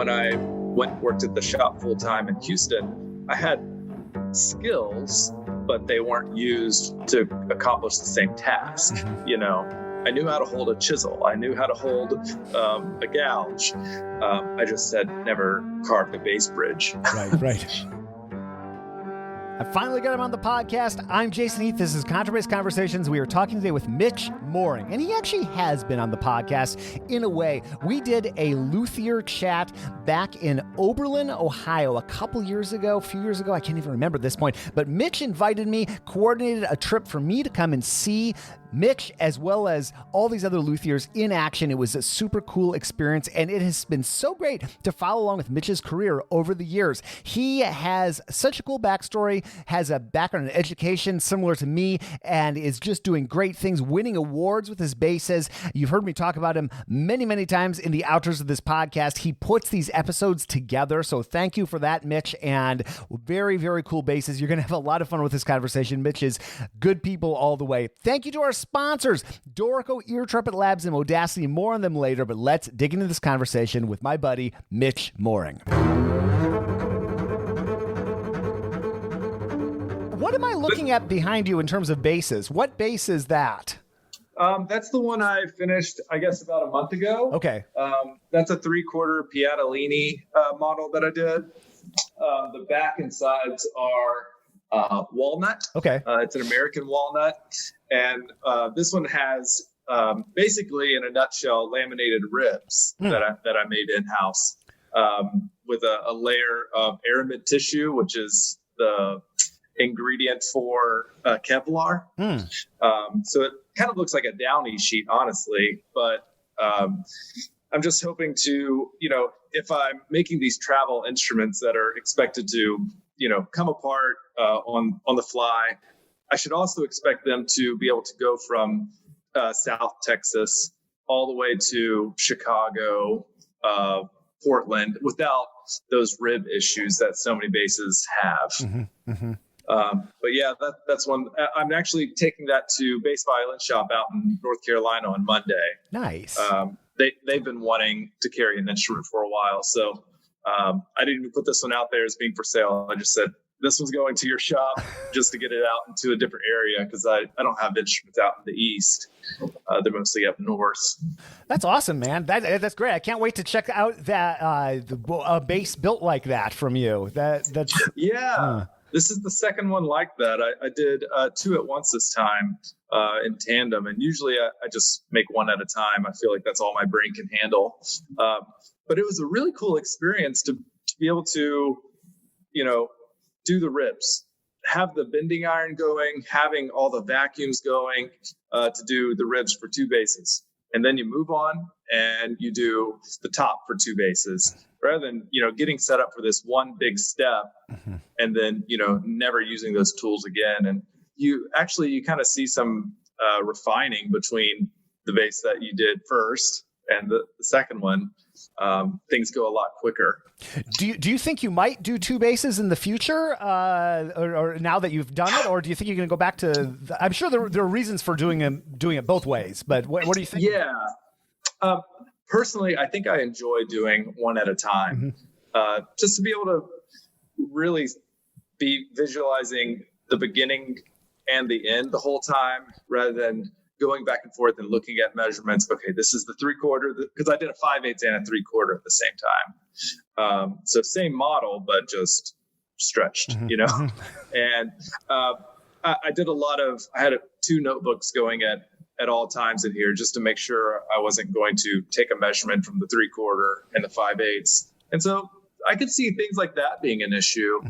when I worked at the shop full time in Houston, I had skills, but they weren't used to accomplish the same task. I knew how to hold a chisel. I knew how to hold a gouge. I just had never carved a bass bridge. Right. I finally got him on the podcast. I'm Jason Heath. This is Contrabass Conversations. We are talking today with Mitch Moehring, and he actually has been on the podcast in a way. We did a luthier chat back in Oberlin, Ohio, a few years ago. I can't even remember at this point. But Mitch invited me, coordinated a trip for me to come and see Mitch, as well as all these other luthiers in action. It was a super cool experience, and it has been so great to follow along with Mitch's career over the years. He has such a cool backstory, has a background in education similar to me, and is just doing great things, winning awards with his basses. You've heard me talk about him many, many times in the outros of this podcast. He puts these episodes together, so thank you for that, Mitch, and very, very cool basses. You're going to have a lot of fun with this conversation. Mitch is good people all the way. Thank you to our sponsors, Dorico, Ear Trumpet Labs, and Audacity. More on them later, but let's dig into this conversation with my buddy, Mitch Moehring. What am I looking at behind you in terms of basses? What bass is that? That's the one I finished, I guess, about a month ago. Okay. That's a 3/4 Piattolini model that I did. The back and sides are walnut. Okay. It's an American walnut. And this one has basically, in a nutshell, laminated ribs that I made in-house with a layer of aramid tissue, which is the ingredient for Kevlar. So it kind of looks like a Downy sheet, honestly. But I'm just hoping to, if I'm making these travel instruments that are expected to, come apart on the fly, I should also expect them to be able to go from South Texas all the way to Chicago, Portland, without those rib issues that so many basses have. But yeah, that's one. I'm actually taking that to Bass Violin Shop out in North Carolina on Monday. Nice. They've been wanting to carry an instrument for a while, so I didn't even put this one out there as being for sale. I just said, this one's going to your shop just to get it out into a different area, because I don't have instruments out in the East. They're mostly up north. That's awesome, man. That's great. I can't wait to check out that a bass built like that from you. This is the second one like that. I did 2 at once this time in tandem, and usually I just make one at a time. I feel like that's all my brain can handle. But it was a really cool experience to be able to, do the ribs, have the bending iron going, having all the vacuums going to do the ribs for 2 basses. And then you move on and you do the top for 2 basses, rather than, getting set up for this one big step and then, never using those tools again. And you kind of see some refining between the bass that you did first and the second one. Things go a lot quicker. Do you think you might do 2 basses in the future, or now that you've done it, or do you think you're going to go back to? I'm sure there are reasons for doing it both ways, but what do you think? Yeah, personally, I think I enjoy doing one at a time, just to be able to really be visualizing the beginning and the end the whole time, rather than going back and forth and looking at measurements. Okay, this is the 3/4, because I did a 5/8 and a 3/4 at the same time. So same model, but just stretched, And I did I had 2 notebooks going at all times in here, just to make sure I wasn't going to take a measurement from the 3/4 and the 5/8. And so I could see things like that being an issue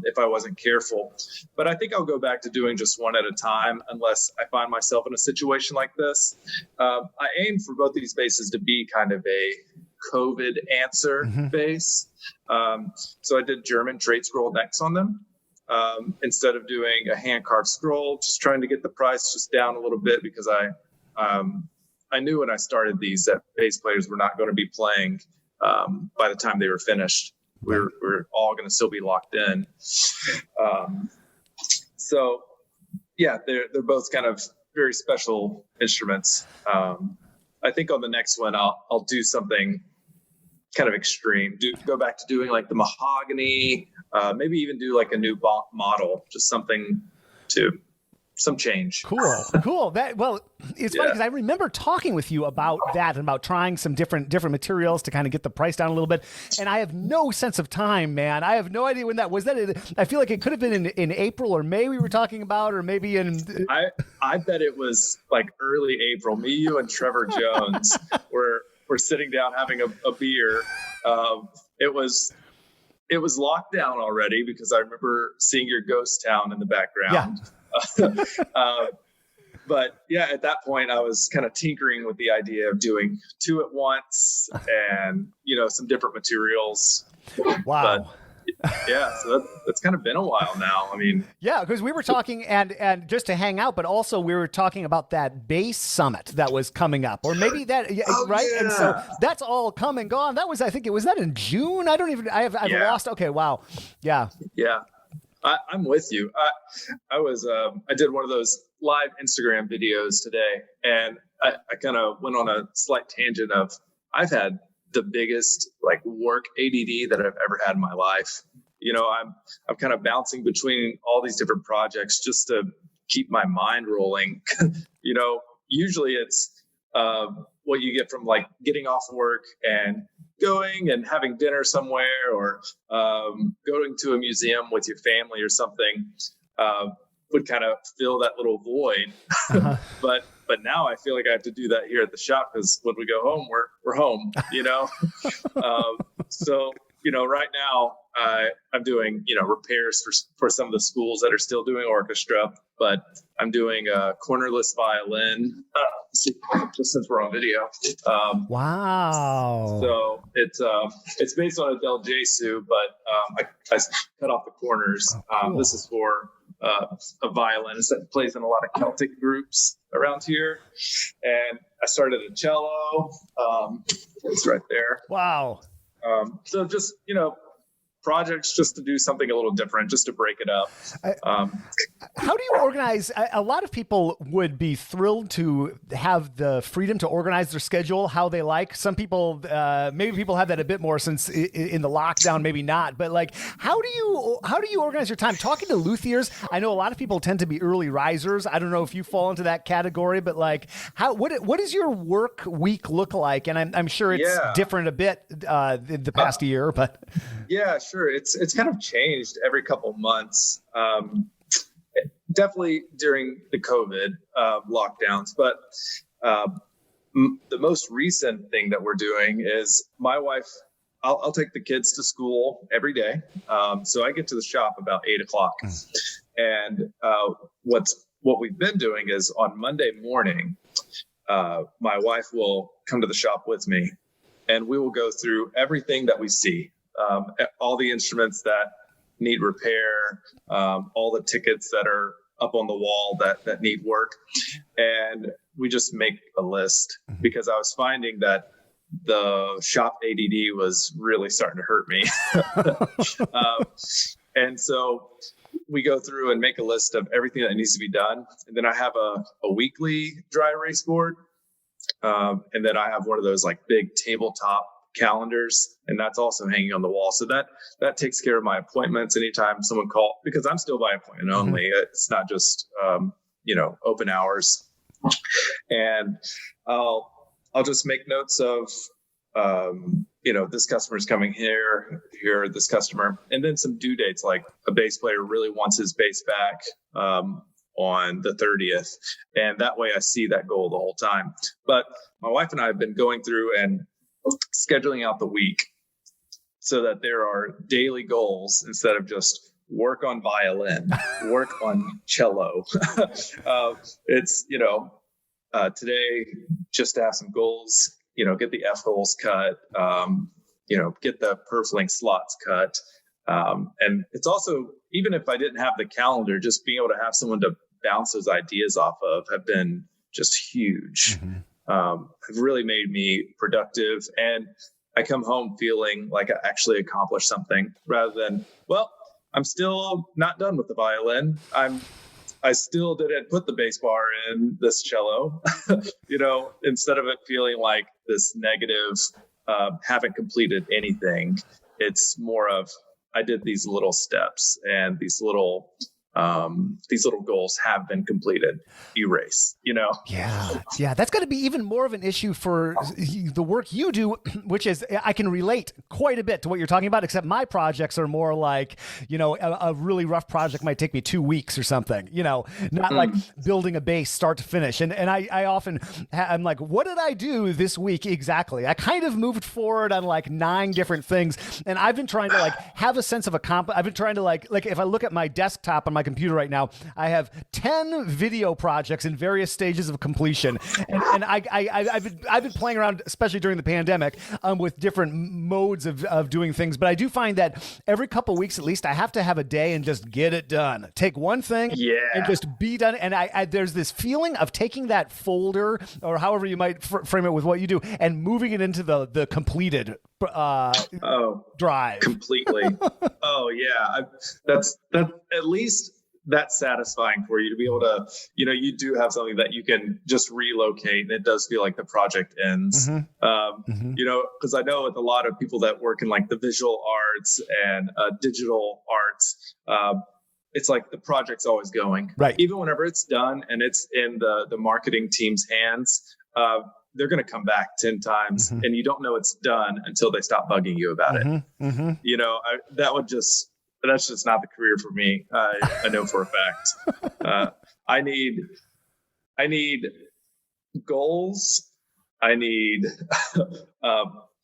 if I wasn't careful. But I think I'll go back to doing just one at a time, unless I find myself in a situation like this. I aim for both these basses to be kind of a COVID answer bass. So I did German trade scroll necks on them instead of doing a hand-carved scroll, just trying to get the price just down a little bit, because I knew when I started these that bass players were not going to be playing by the time they were finished. We're all going to still be locked in. So yeah, they're both kind of very special instruments. I think on the next one, I'll do something kind of extreme. Go back to doing like the mahogany, maybe even do like a new model, just something to some change. Cool. It's funny because I remember talking with you about that and about trying some different materials to kind of get the price down a little bit. And I have no sense of time, man. I have no idea when that was. I feel like it could have been in April or May we were talking about, or maybe in. I bet it was like early April. Me, you, and Trevor Jones were sitting down having a beer. It was locked down already because I remember seeing your ghost town in the background. Yeah. But yeah, at that point I was kind of tinkering with the idea of doing 2 at once and, some different materials. Wow. But, yeah. So that's kind of been a while now. I mean, yeah, because we were talking and just to hang out, but also we were talking about that bass summit that was coming up, or maybe that, right? Yeah. And so that's all come and gone. That was, was that in June? I've lost. Okay. Wow. Yeah. Yeah. I'm with you. I did one of those live Instagram videos today, and I kind of went on a slight tangent of I've had the biggest like work ADD that I've ever had in my life. I'm kind of bouncing between all these different projects just to keep my mind rolling. Usually it's what you get from like getting off work and going and having dinner somewhere, or going to a museum with your family or something, would kind of fill that little void. Uh-huh. But now I feel like I have to do that here at the shop, because when we go home, we're home, So, right now I'm doing, repairs for some of the schools that are still doing orchestra, but I'm doing a cornerless violin, just since we're on video. Wow. So it's based on a Del Jesu, but I cut off the corners. Cool. This is for a violinist that plays in a lot of Celtic groups around here. And I started a cello. It's right there. Wow. So just, projects just to do something a little different, just to break it up. How do you organize? A lot of people would be thrilled to have the freedom to organize their schedule how they like. Some people, maybe people have that a bit more since in the lockdown, maybe not. But like, how do you organize your time? Talking to luthiers, I know a lot of people tend to be early risers. I don't know if you fall into that category, but like, what does your work week look like? And I'm sure it's different a bit the past year, but yeah. Sure. It's kind of changed every couple months. Definitely during the COVID lockdowns, but the most recent thing that we're doing is my wife, I'll take the kids to school every day. So I get to the shop about 8:00. And what we've been doing is on Monday morning, my wife will come to the shop with me, and we will go through everything that we see. All the instruments that need repair, all the tickets that are up on the wall that need work. And we just make a list, because I was finding that the shop ADD was really starting to hurt me. And so we go through and make a list of everything that needs to be done. And then I have a weekly dry erase board. And then I have one of those like big tabletop calendars, and that's also hanging on the wall. So that takes care of my appointments anytime someone calls, because I'm still by appointment only. It's not just open hours. And I'll just make notes of this customer's coming here, this customer, and then some due dates, like a bass player really wants his bass back on the 30th, and that way I see that goal the whole time. But my wife and I have been going through and scheduling out the week so that there are daily goals instead of just work on violin, work on cello. It's, today just to have some goals, get the F holes cut, get the perf-link slots cut. And it's also, even if I didn't have the calendar, just being able to have someone to bounce those ideas off of have been just huge. Mm-hmm. Have really made me productive, and I come home feeling like I actually accomplished something, rather than, well, I'm still not done with the violin. I still didn't put the bass bar in this cello, instead of it feeling like this negative haven't completed anything. It's more of, I did these little steps, and these little goals have been completed. Erase, Yeah. That's got to be even more of an issue for the work you do, which is, I can relate quite a bit to what you're talking about, except my projects are more like, a really rough project might take me 2 weeks or something, not like building a bass start to finish. And I often, I'm like, what did I do this week exactly? I kind of moved forward on like 9 different things. And I've been trying to like have a sense of I've been trying to like if I look at my desktop on my computer right now, I have 10 video projects in various stages of completion, and I've been playing around, especially during the pandemic, with different modes of doing things. But I do find that every couple weeks at least, I have to have a day and just get it done. Take one thing and just be done. And I there's this feeling of taking that folder, or however you might frame it with what you do, and moving it into the completed drive completely. That's at least that's satisfying for you to be able to, you do have something that you can just relocate, and it does feel like the project ends. Because I know with a lot of people that work in like the visual arts and digital arts, it's like the project's always going, right? Even whenever it's done and it's in the marketing team's hands, they're going to come back 10 times, and you don't know it's done until they stop bugging you about it. That's just not the career for me. I know for a fact. I need goals. I need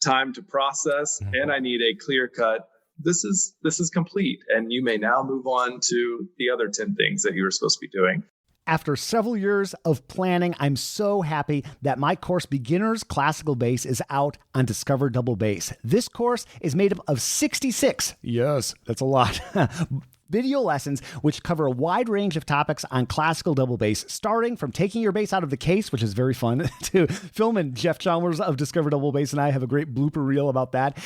time to process, and I need a clear cut. This is complete, and you may now move on to the other 10 things that you were supposed to be doing. After several years of planning, I'm so happy that my course, Beginner's Classical Bass, is out on Discover Double Bass. This course is made up of 66, yes, that's a lot, video lessons which cover a wide range of topics on classical double bass, starting from taking your bass out of the case, which is very fun to film, and Jeff Chalmers of Discover Double Bass and I have a great blooper reel about that,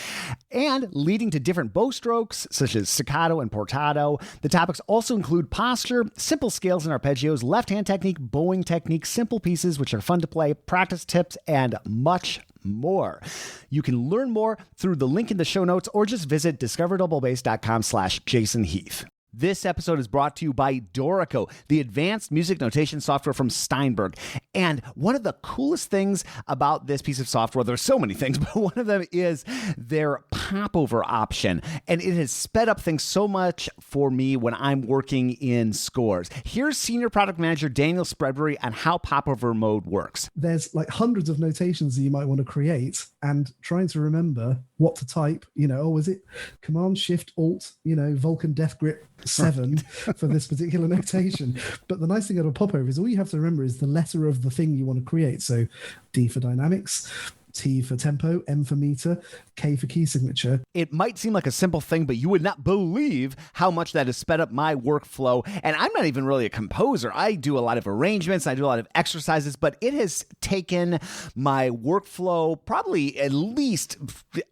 and leading to different bow strokes such as staccato and portato. The topics also include posture, simple scales and arpeggios, left-hand technique, bowing technique, simple pieces which are fun to play, practice tips, and much more. You can learn more through the link in the show notes, or just visit discoverdouble-bass.com/Jason Heath. This episode is brought to you by Dorico, the advanced music notation software from Steinberg. And one of the coolest things about this piece of software, there's so many things, but one of them is their popover option. And it has sped up things so much for me when I'm working in scores. Here's Senior Product Manager Daniel Spreadbury on how popover mode works. There's like hundreds of notations that you might want to create, and trying to remember what to type, is it Command Shift Alt, Vulcan Death Grip 7 for this particular notation. But the nice thing about a popover is all you have to remember is the letter of the thing you want to create. So D for dynamics, T for tempo, M for meter, K for key signature. It might seem like a simple thing, but you would not believe how much that has sped up my workflow. And I'm not even really a composer. I do a lot of arrangements, I do a lot of exercises, but it has taken my workflow probably at least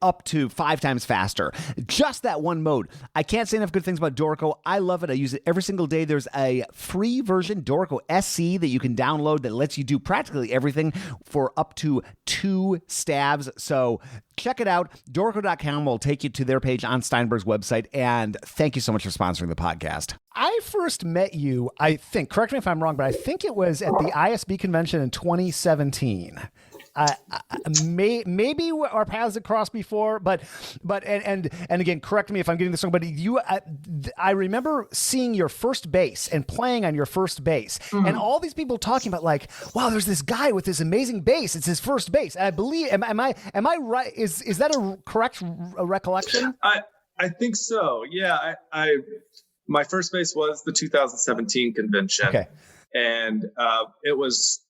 up to 5 times faster. Just that one mode. I can't say enough good things about Dorico. I love it. I use it every single day. There's a free version, Dorico SC, that you can download that lets you do practically everything for up to 2 stabs. So check it out. Dorico.com will take you to their page on Steinberg's website. And thank you so much for sponsoring the podcast. I first met you, I think, correct me if I'm wrong, but I think it was at the ISB convention in 2017. Maybe our paths had crossed before, but again, correct me if I'm getting this wrong, but I remember seeing your first bass and playing on your first bass, and all these people talking about like, wow, there's this guy with this amazing bass. It's his first bass. And I believe, am I right? Is that a correct recollection? I think so. Yeah. My first bass was the 2017 convention. Okay. And it was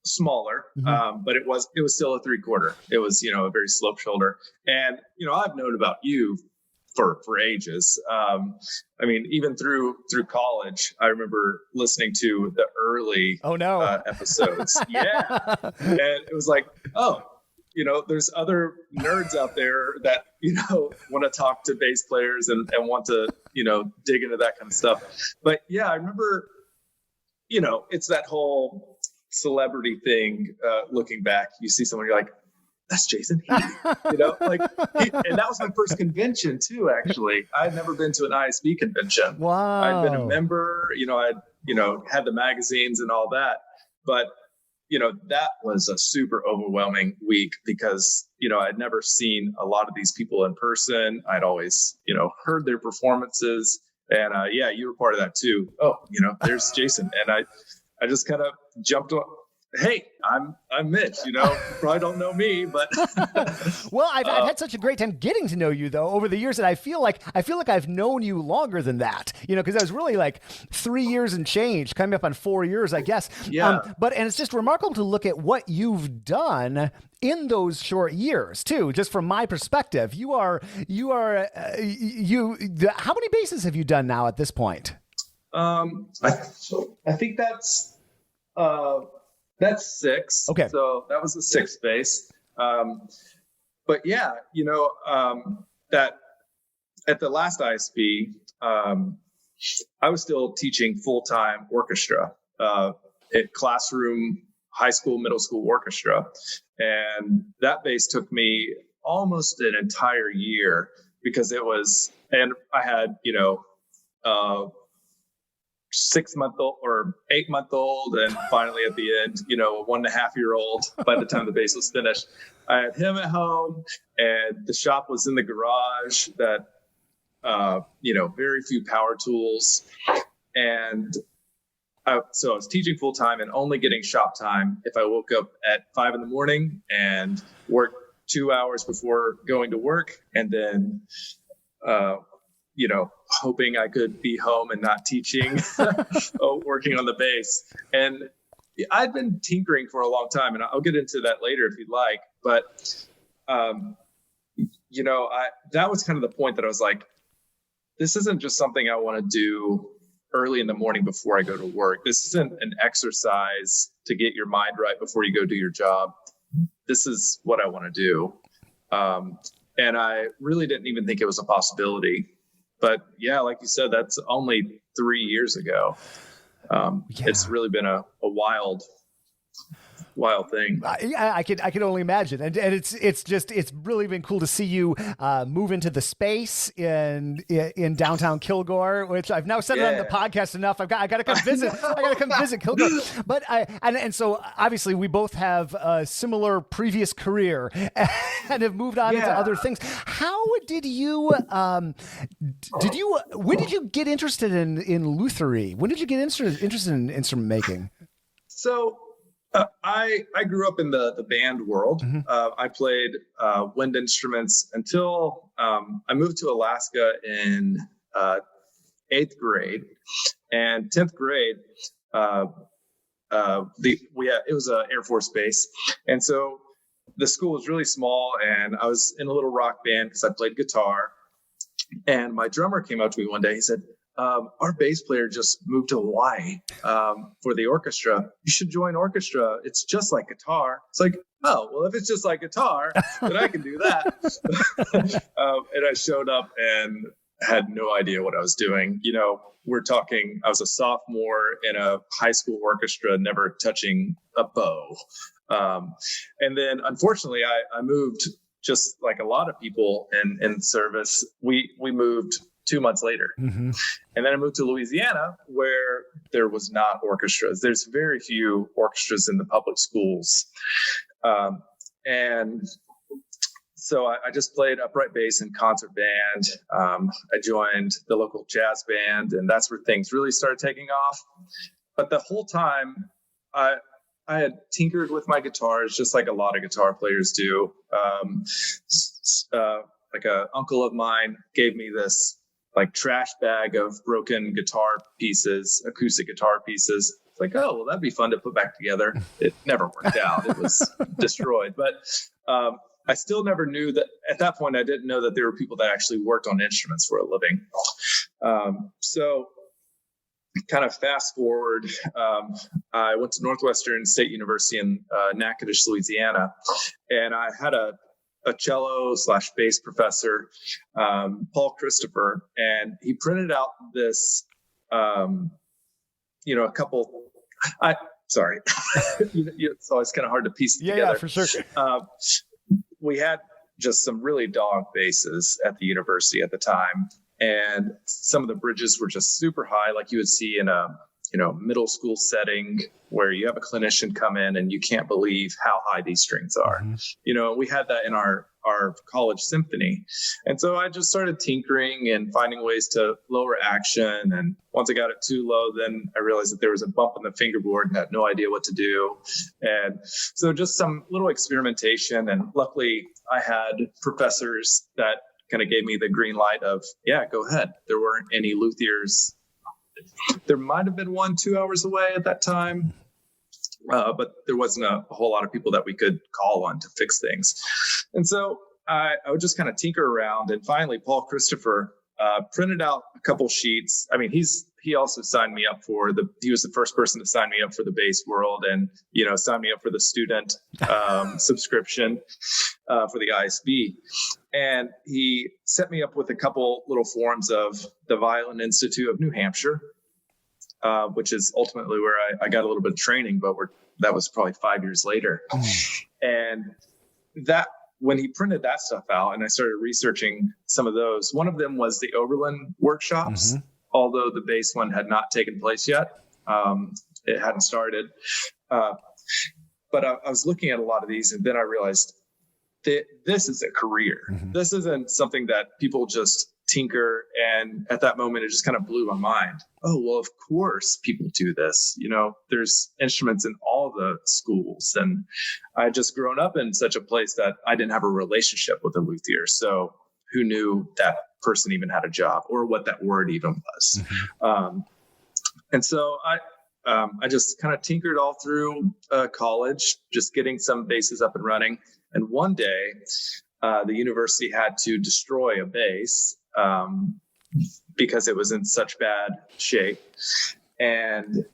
smaller, but it was still a 3/4. It was, a very slope shoulder. And, I've known about you for ages. Even through college, I remember listening to the early episodes. Yeah. And it was like, there's other nerds out there that, want to talk to bass players and want to, dig into that kind of stuff. But yeah, I remember, it's that whole celebrity thing. Looking back, you see someone, you're like, that's Jason Heath, you know, like, and that was my first convention too, actually. I'd never been to an ISB convention. Wow. I'd been a member, you know, I'd, you know, had the magazines and all that, but, you know, that was a super overwhelming week because, you know, I'd never seen a lot of these people in person. I'd always, you know, heard their performances, and yeah, you were part of that too. Oh, you know, there's Jason. And I just kind of jumped on. Hey, I'm Mitch, you know, you probably don't know me, but well, I've had such a great time getting to know you though over the years that I feel like I've known you longer than that, you know, because I was really like 3 years and change, coming up on 4 years, I guess. Yeah. And it's just remarkable to look at what you've done in those short years too, just from my perspective. How many basses have you done now at this point? I think that's 6. Okay. So that was the 6th bass. But yeah, you know, that at the last ISB, I was still teaching full-time orchestra, at classroom, high school, middle school orchestra. And that bass took me almost an entire year because and I had, you know, 6-month-old or 8-month-old, and finally at the end, you know, a 1.5-year-old by the time the bass was finished. I had him at home, and the shop was in the garage that, you know, very few power tools. And so I was teaching full time and only getting shop time if I woke up at 5 a.m. and worked 2 hours before going to work. And then, you know, hoping I could be home and not teaching, working on the bass. And I'd been tinkering for a long time, and I'll get into that later if you'd like. But, you know, that was kind of the point that I was like, this isn't just something I want to do early in the morning before I go to work. This isn't an exercise to get your mind right before you go do your job. This is what I want to do. And I really didn't even think it was a possibility. But yeah, like you said, that's only 3 years ago. It's really been a wild thing. I could only imagine, and it's really been cool to see you move into the space in downtown Kilgore, which I've now said it on the podcast enough. I got to come visit. I got to come visit Kilgore. But and so obviously we both have a similar previous career and have moved on into other things. How did you when did you get interested in lutherie? When did you get interested in instrument making? So. I grew up in the band world. Mm-hmm. I played wind instruments until I moved to Alaska in 8th grade, and 10th grade. It was an Air Force base, and so the school was really small, and I was in a little rock band because I played guitar. And my drummer came up to me one day. He said, our bass player just moved to Hawaii for the orchestra. You should join orchestra. It's just like guitar. It's like, oh, well, if it's just like guitar, then I can do that. And I showed up and had no idea what I was doing. You know, we're talking, I was a sophomore in a high school orchestra, never touching a bow. And then unfortunately, I moved just like a lot of people in service. We moved 2 months later. Mm-hmm. And then I moved to Louisiana, where there was not orchestras. There's very few orchestras in the public schools. And so I just played upright bass and concert band. I joined the local jazz band, and that's where things really started taking off. But the whole time I had tinkered with my guitars, just like a lot of guitar players do. Like a uncle of mine gave me this like trash bag of broken guitar pieces, acoustic guitar pieces. It's like, oh, well, that'd be fun to put back together. It never worked out. It was destroyed. But I still never knew that at that point, I didn't know that there were people that actually worked on instruments for a living. So kind of fast forward, I went to Northwestern State University in Natchitoches, Louisiana, and I had a cello/bass professor, Paul Christopher, and he printed out this, a couple. Sorry, it's always kind of hard to piece it together. Yeah, for sure. we had just some really dog basses at the university at the time. And some of the bridges were just super high, like you would see in a, middle school setting where you have a clinician come in and you can't believe how high these strings are. We had that in our college symphony. And so I just started tinkering and finding ways to lower action. And once I got it too low, then I realized that there was a bump on the fingerboard and had no idea what to do. And so just some little experimentation. And luckily I had professors that kind of gave me the green light of, yeah, go ahead. There weren't any luthiers. There might have been 1-2 hours away at that time. But there wasn't a whole lot of people that we could call on to fix things. And so I would just kind of tinker around. And finally, Paul Christopher printed out a couple sheets. I mean, he also signed me up he was the first person to sign me up for the bass world and, signed me up for the student subscription for the ISB. And he set me up with a couple little forms of the Violin Institute of New Hampshire, which is ultimately where I got a little bit of training, but that was probably 5 years later. And when he printed that stuff out and I started researching some of those, one of them was the Oberlin Workshops, although the bass one had not taken place yet. It hadn't started. But I was looking at a lot of these, and then I realized that this is a career. This isn't something that people just tinker. And at that moment, it just kind of blew my mind. Oh, well, of course people do this. There's instruments in all the schools. And I had just grown up in such a place that I didn't have a relationship with a luthier. So who knew that person even had a job or what that word even was? And so I just kind of tinkered all through college, just getting some basses up and running. And one day, the university had to destroy a bass because it was in such bad shape. And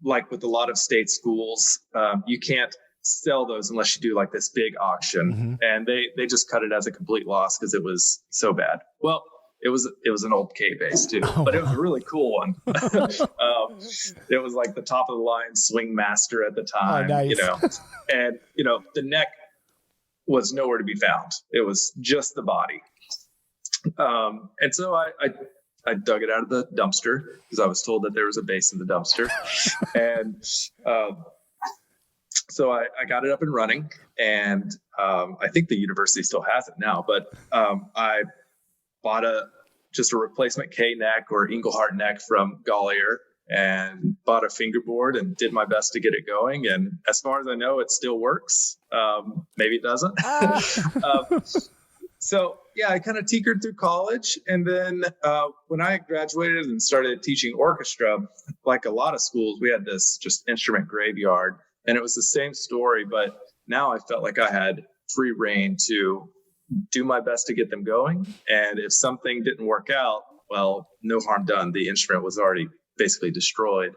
like with a lot of state schools, you can't sell those unless you do like this big auction. And they just cut it as a complete loss because it was so bad. Well, it was an old K bass too, but it was a really cool one. It was like the top of the line swing master at the time, nice. And the neck was nowhere to be found. It was just the body. And so I dug it out of the dumpster because I was told that there was a bass in the dumpster. And so I got it up and running, and I think the university still has it now, but I bought just a replacement K neck or Engelhardt neck from Gollier and bought a fingerboard and did my best to get it going. And as far as I know, it still works. Maybe it doesn't. So yeah, I kind of tinkered through college. And then when I graduated and started teaching orchestra, like a lot of schools, we had this just instrument graveyard, and it was the same story, but now I felt like I had free reign to do my best to get them going. And if something didn't work out, well, no harm done. The instrument was already basically destroyed.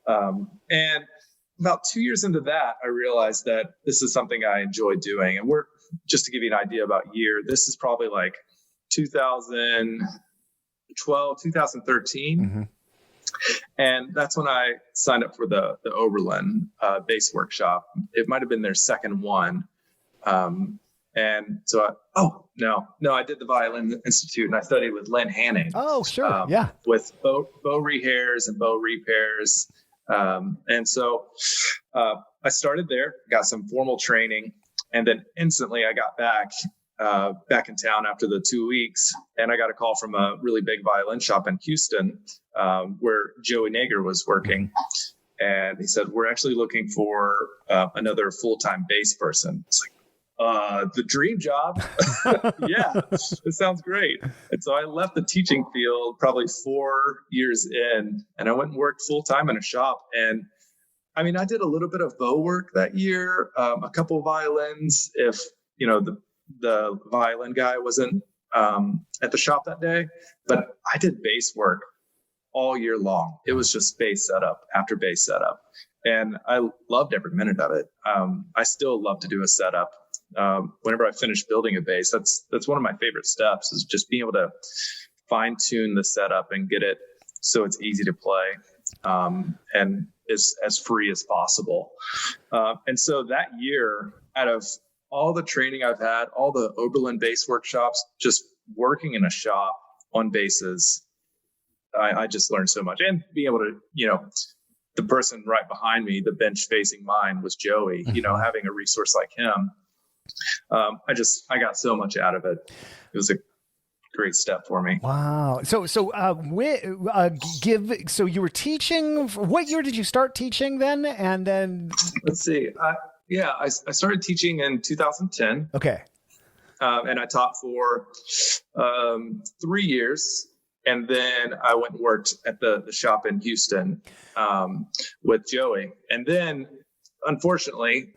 And about 2 years into that, I realized that this is something I enjoy doing. And just to give you an idea about year, this is probably like 2012, 2013. And that's when I signed up for the Oberlin Bass Workshop. It might've been their second one. And so I did the Violin Institute, and I studied with Len Hanning. Oh, sure. Yeah. With bow rehairs and bow repairs. And so I started there, got some formal training, and then instantly I got back in town after the 2 weeks, and I got a call from a really big violin shop in Houston where Joey Nager was working. And he said, we're actually looking for another full-time bass person. It's like, the dream job. Yeah, it sounds great. And so I left the teaching field probably 4 years in, and I went and worked full time in a shop. And I mean, I did a little bit of bow work that year, a couple of violins. If the violin guy wasn't at the shop that day, but I did bass work all year long. It was just bass setup after bass setup, and I loved every minute of it. I still love to do a setup. Whenever I finish building a bass, that's one of my favorite steps, is just being able to fine tune the setup and get it so it's easy to play, and is as free as possible. And so that year, out of all the training I've had, all the Oberlin Bass Workshops, just working in a shop on basses, I just learned so much. And being able to, the person right behind me, the bench facing mine, was Joey. Having a resource like him, I got so much out of it. It was a great step for me. Wow. So you were teaching. What year did you start teaching then? And then let's see. I started teaching in 2010. Okay. And I taught for 3 years. And then I went and worked at the shop in Houston with Joey. And then, unfortunately,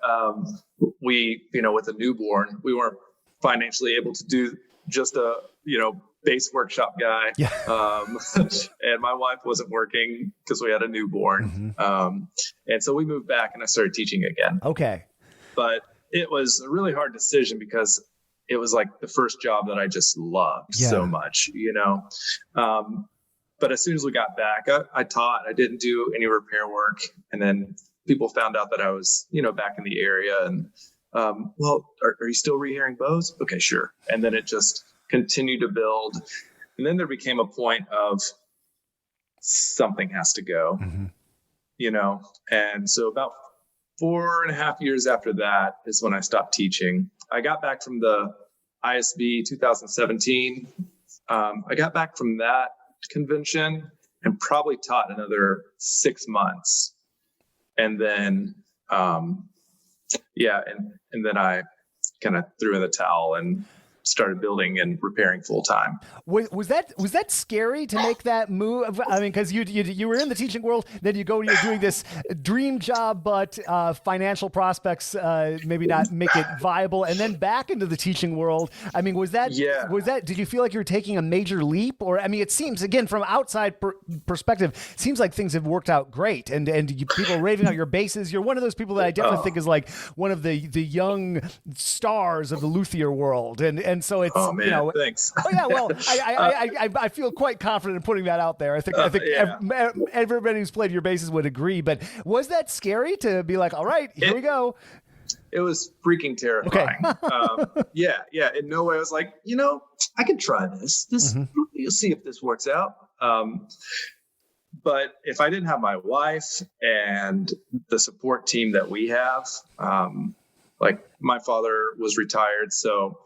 we, with a newborn, we weren't financially able to do just a, bass workshop guy. Yeah. And my wife wasn't working because we had a newborn. And so we moved back and I started teaching again. Okay. But it was a really hard decision because it was like the first job that I just loved so much, but as soon as we got back, I taught. I didn't do any repair work. And then people found out that I was, back in the area and, well, are you still rehairing bows? Okay, sure. And then it just continued to build. And then there became a point of something has to go, and so about 4.5 years after that is when I stopped teaching. I got back from the ISB 2017. I got back from that convention and probably taught another 6 months. And then, and then I kind of threw in the towel and started building and repairing full time. Was that scary to make that move? I mean, because you were in the teaching world, then you're doing this dream job, but financial prospects maybe not make it viable, and then back into the teaching world. I mean, was that? Did you feel like you were taking a major leap, or I mean, it seems again from outside perspective, seems like things have worked out great, and people raving out your basses. You're one of those people that I definitely think is like one of the young stars of the luthier world, and so it's thanks. Oh yeah, well, I feel quite confident in putting that out there. I think everybody who's played your basses would agree. But was that scary to be like, all right, here we go? It was freaking terrifying. Okay. In no way I was like, I could try this. You'll see if this works out. But if I didn't have my wife and the support team that we have, like my father was retired, so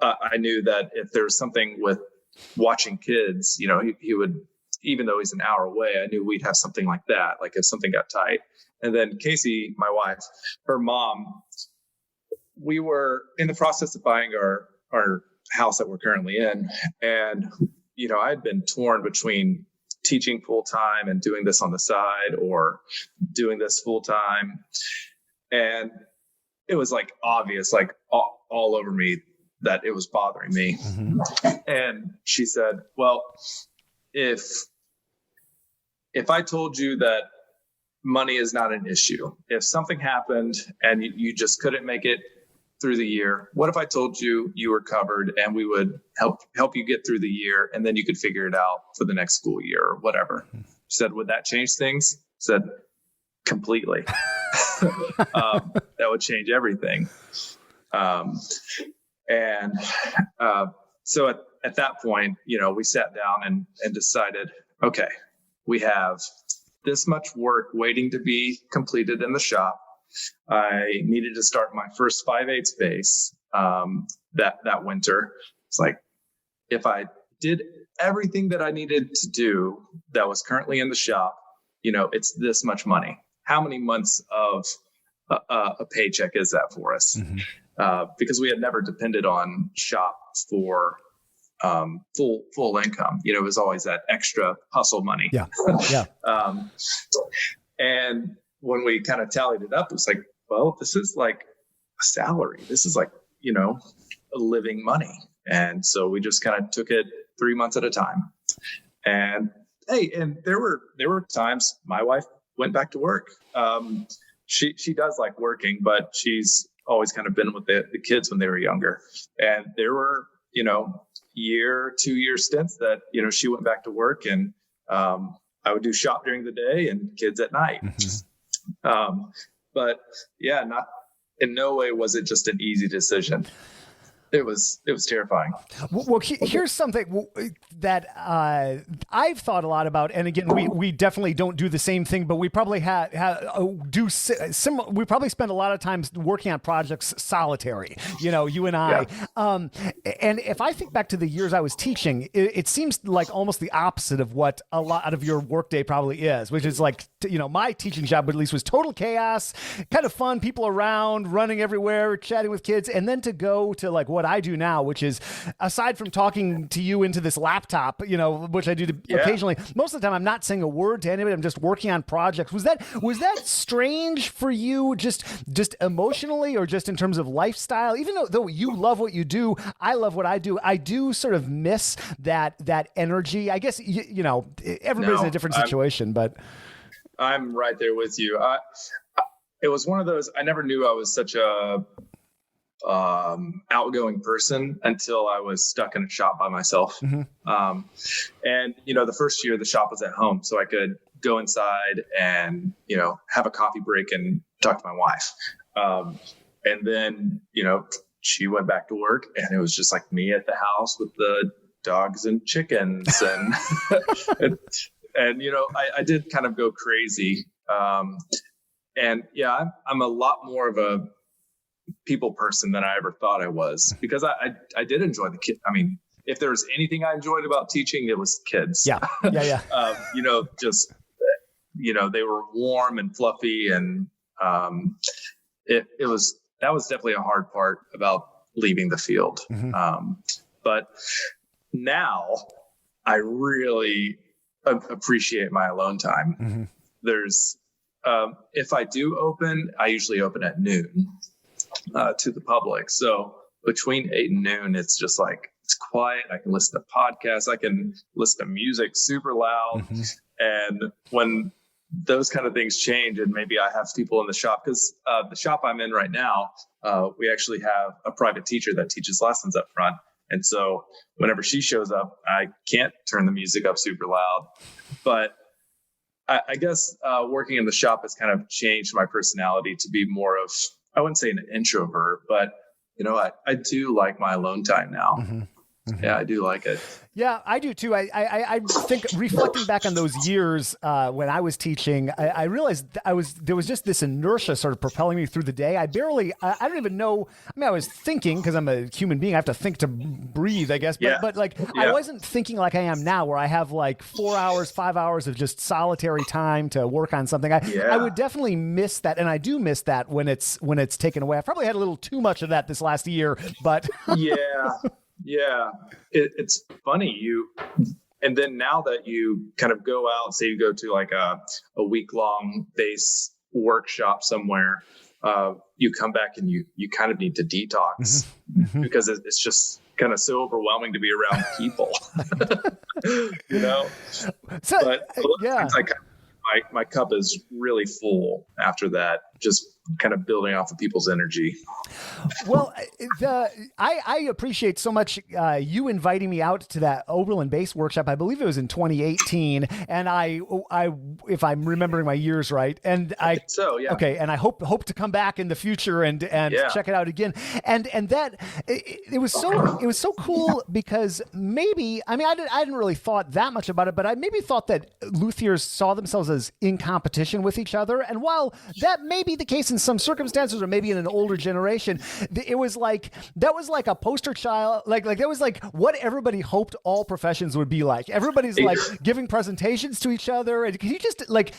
I knew that if there was something with watching kids, he would, even though he's an hour away, I knew we'd have something like that, like if something got tight. And then Casey, my wife, her mom, we were in the process of buying our house that we're currently in. And, I had been torn between teaching full time and doing this on the side or doing this full time. And it was like obvious, like all over me that it was bothering me. And she said, well, if I told you that money is not an issue, if something happened and you just couldn't make it through the year, what if I told you you were covered and we would help you get through the year and then you could figure it out for the next school year or whatever? She said, would that change things? I said, completely. That would change everything. So at that point, we sat down and decided, okay, we have this much work waiting to be completed in the shop. I needed to start my first 5/8 bass that winter. It's like, if I did everything that I needed to do that was currently in the shop, it's this much money. How many months of a paycheck is that for us? Because we had never depended on shop for full income. It was always that extra hustle money. Yeah. And when we kind of tallied it up, it was like, well, this is like a salary. This is like, a living money. And so we just kind of took it 3 months at a time. And there were times my wife went back to work. She does like working, but she's always kind of been with the kids when they were younger. And there were, 2-year stints that, she went back to work and I would do shop during the day and kids at night. But yeah, in no way was it just an easy decision. It was terrifying. Well, here's something that I've thought a lot about, and again, we definitely don't do the same thing, but we probably do similar. We probably spend a lot of time working on projects solitary. You and I. Yeah. And if I think back to the years I was teaching, it seems like almost the opposite of what a lot of your workday probably is, which is like my teaching job at least was total chaos, kind of fun, people around, running everywhere, chatting with kids, and then to go to like what I do now, which is aside from talking to you into this laptop, which I do occasionally, most of the time I'm not saying a word to anybody. I'm just working on projects. Was that strange for you, just emotionally, or just in terms of lifestyle? Even though you love what you do, I love what I do. I do sort of miss that energy. I guess everybody's in a different situation, but I'm right there with you. It was one of those. I never knew I was such a outgoing person until I was stuck in a shop by myself. And the first year the shop was at home, so I could go inside and have a coffee break and talk to my wife. And then she went back to work, and it was just like me at the house with the dogs and chickens and I did kind of go crazy. I'm a lot more of a people person than I ever thought I was, because I did enjoy the kid. I mean, if there was anything I enjoyed about teaching, it was kids. Yeah. They were warm and fluffy, and that was definitely a hard part about leaving the field. But now I really appreciate my alone time. There's if I do open, I usually open at noon to the public. So between 8 and noon, it's just like, it's quiet. I can listen to podcasts. I can listen to music super loud. And when those kind of things change, and maybe I have people in the shop, because the shop I'm in right now, we actually have a private teacher that teaches lessons up front. And so whenever she shows up, I can't turn the music up super loud. But I guess working in the shop has kind of changed my personality to be more of, I wouldn't say an introvert, but I do like my alone time now. Yeah, I do like it. Yeah, I do too. I think reflecting back on those years when I was teaching, I realized there was just this inertia sort of propelling me through the day. I don't even know. I mean, I was thinking, because I'm a human being, I have to think to breathe, I guess. But I wasn't thinking like I am now, where I have like 4 hours, 5 hours of just solitary time to work on something. I would definitely miss that, and I do miss that when it's taken away. I probably had a little too much of that this last year, but Yeah, it's funny. And then now that you kind of go out, say you go to like a week-long bass workshop somewhere, you come back and you kind of need to detox because it's just kind of so overwhelming to be around people. So, but my cup is really full after that, just kind of building off of people's energy. Well, I appreciate so much you inviting me out to that Oberlin Bass Workshop. I believe it was in 2018, and I if I'm remembering my years right, and I think so, yeah. Okay, and I hope to come back in the future and check it out again. And that it was so cool, because maybe, I mean, I didn't really thought that much about it, but I maybe thought that luthiers saw themselves as in competition with each other. And while that may be the case in some circumstances, or maybe in an older generation, it was like, that was like a poster child, like that was like what everybody hoped all professions would be like. Everybody's like giving presentations to each other. And can you just like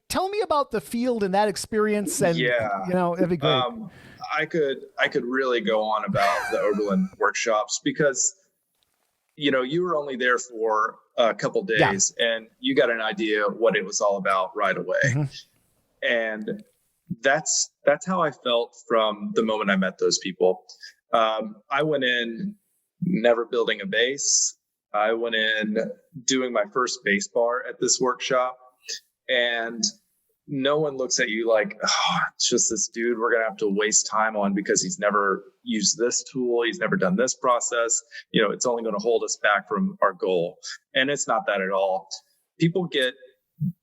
tell me about the field and that experience? And that'd be great. I could really go on about the Oberlin Workshops, because you were only there for a couple days, and you got an idea what it was all about right away. And that's how I felt from the moment I met those people. I went in never building a bass. I went in doing my first bass bar at this workshop, and no one looks at you like, oh, it's just this dude we're going to have to waste time on because he's never used this tool. He's never done this process. It's only going to hold us back from our goal. And it's not that at all. People get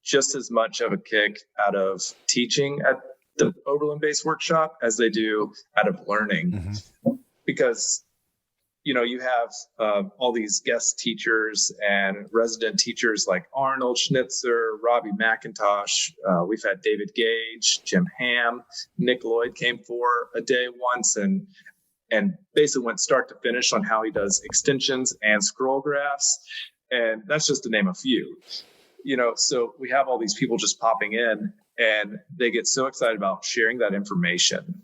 just as much of a kick out of teaching at the Oberlin Bass Workshop as they do out of learning, because you have all these guest teachers and resident teachers like Arnold Schnitzer, Robbie McIntosh. We've had David Gage, Jim Ham, Nick Lloyd came for a day once and basically went start to finish on how he does extensions and scroll graphs. And that's just to name a few. So we have all these people just popping in, and they get so excited about sharing that information.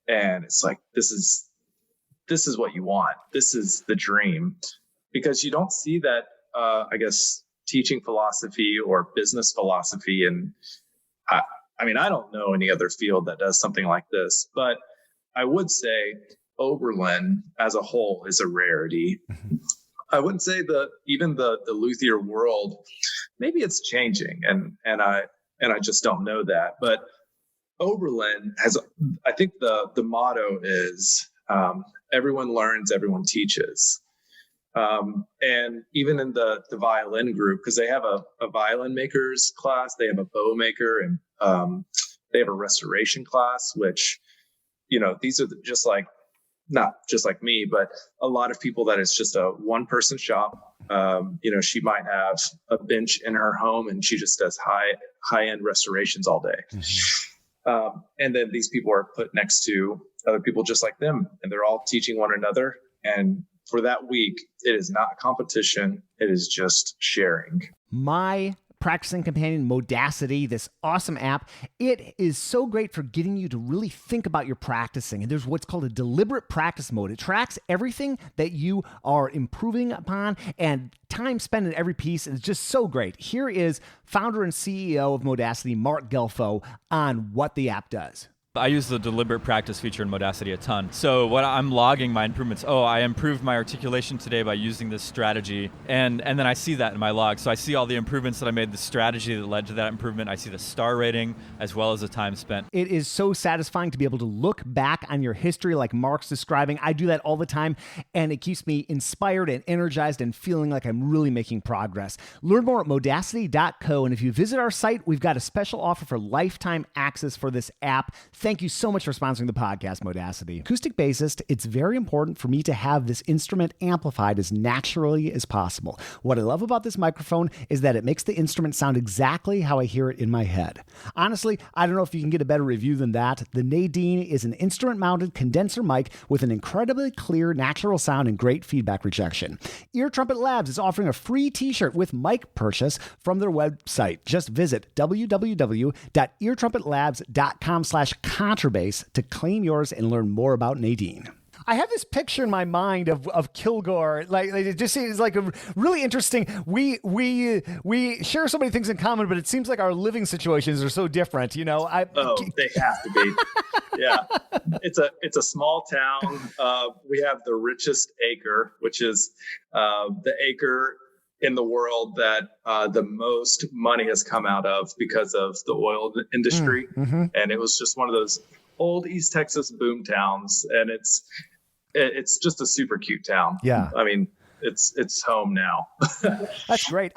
And it's like, this is what you want. This is the dream, because you don't see that, I guess, teaching philosophy or business philosophy. And I don't know any other field that does something like this, but I would say Oberlin as a whole is a rarity. I wouldn't say even the luthier world, maybe it's changing, and I just don't know that. But Oberlin has, I think the motto is everyone learns, everyone teaches. And even in the violin group, because they have a violin makers class, they have a bow maker, and they have a restoration class, which these are just like, not just like me, but a lot of people that it's just a one-person shop. She might have a bench in her home and she just does high-end restorations all day. And then these people are put next to other people just like them, and they're all teaching one another. And for that week, it is not competition. It is just sharing. My practicing companion, Modacity, this awesome app, it is so great for getting you to really think about your practicing. And there's what's called a deliberate practice mode. It tracks everything that you are improving upon and time spent in every piece. And it's just so great. Here is founder and CEO of Modacity, Mark Gelfo, on what the app does. I use the deliberate practice feature in Modacity a ton. So what I'm logging my improvements, I improved my articulation today by using this strategy. And then I see that in my log. So I see all the improvements that I made, the strategy that led to that improvement. I see the star rating as well as the time spent. It is so satisfying to be able to look back on your history like Mark's describing. I do that all the time, and it keeps me inspired and energized and feeling like I'm really making progress. Learn more at modacity.co. And if you visit our site, we've got a special offer for lifetime access for this app. Thank you so much for sponsoring the podcast, Modacity. Acoustic bassist, it's very important for me to have this instrument amplified as naturally as possible. What I love about this microphone is that it makes the instrument sound exactly how I hear it in my head. Honestly, I don't know if you can get a better review than that. The Nadine is an instrument-mounted condenser mic with an incredibly clear, natural sound and great feedback rejection. Ear Trumpet Labs is offering a free t-shirt with mic purchase from their website. Just visit www.eartrumpletlabs.com/contrabass to claim yours and learn more about Nadine. I have this picture in my mind of Kilgore. Like it just seems like a really interesting. We share so many things in common, but it seems like our living situations are so different. They have to be. Yeah, it's a small town. We have the richest acre, which is the acre in the world that the most money has come out of because of the oil industry. And it was just one of those old East Texas boom towns, and it's just a super cute town. Yeah. I mean, it's home now. That's great.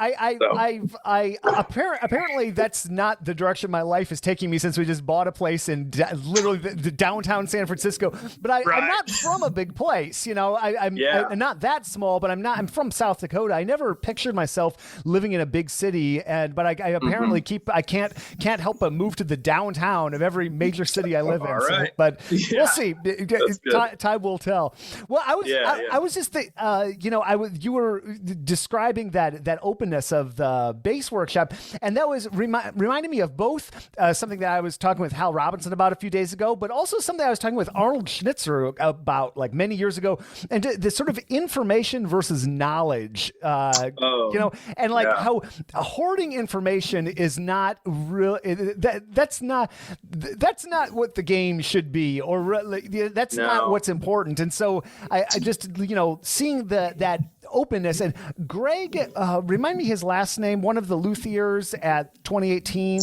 Apparently that's not the direction my life is taking me since we just bought a place in literally the downtown San Francisco. But I'm not from a big place, I'm not that small, but I'm from South Dakota. I never pictured myself living in a big city, but I apparently I can't help but move to the downtown of every major city I live in. Right. But we'll see. Time will tell. Well, I was just you were describing that openness of the bass workshop, and that was reminding me of both something that I was talking with Hal Robinson about a few days ago, but also something I was talking with Arnold Schnitzer about like many years ago, and this sort of information versus knowledge, and like how hoarding information is not real. That's not what the game should be, or that's not what's important. And so I just seeing that openness. And Greg, remind me his last name, one of the luthiers at 2018.